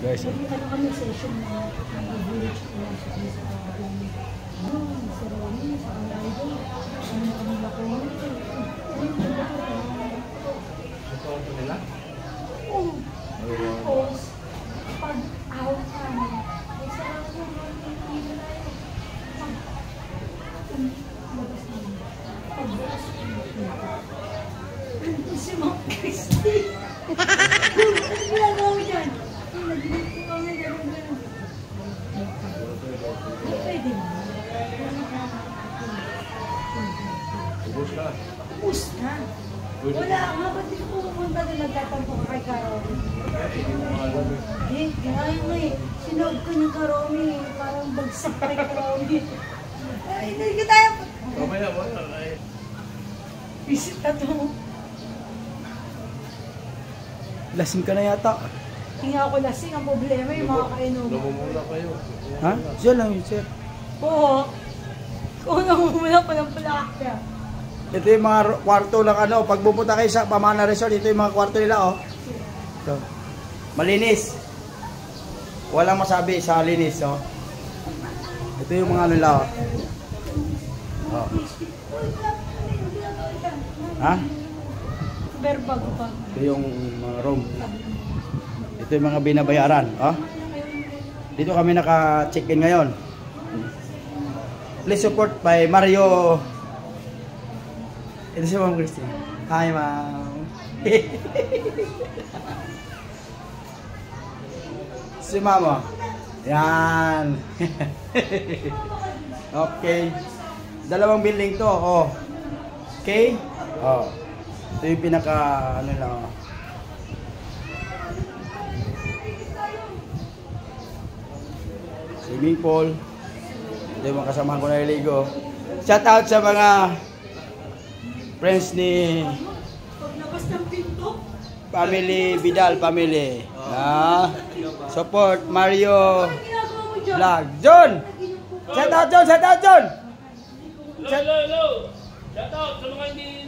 guys. Ano kami session na village ko lang sa Saroni, sa Alaido, ano kami Lacono. Ito ako nila? Oo. Tapos, pag out kami, ay sarap yung pagbukas si Ma'am Christy. Ano ginagawa mo dyan? Nag-drink ko kami, gano'n. Pwede mo. Ubus na. Ubus na. Wala, nga ba't di ko pumunta doon nagtatampo ka kay Karomi? Hindi, ginahin mo eh. Sinod ko ng Karomi, parang bagsak kay Karomi. Ay, hindi ka tayo. Mamaya mo na. Visit ka to. Lasing ka na yata. Hindi ako lasing. Ang problema yung mga kainuman. Lumumula kayo. Ha? Siya lang yun, sir. Oo. Kung namumula pa ng plaka. Ito yung mga kwarto lang ano. Pag pupunta kayo sa Pamana Resort, ito yung mga kwarto nila, oh. Ito. Malinis. Walang masabi sa linis, oh. Ito yung mga ano nila, oh. Oh. Ha? Pero bago pa. Ito yung mga room. Ito yung mga binabayaran, oh. Dito kami naka-check-in ngayon. Please support by Mario. Ito si Ma'am Christine. Hi, Ma'am. Si Mama. Yan. Okay. Dalawang building to, oh. Okay? Oh. Ito yung pinaka ano lang, oh. Swimming pool. Ito yung mga kasamahan ko na naliligo. Shout out sa mga friends ni family Vidal family. Support Mario Vlog. John! Shout out John! Shout out John! Hello! Shout out sa mga hindi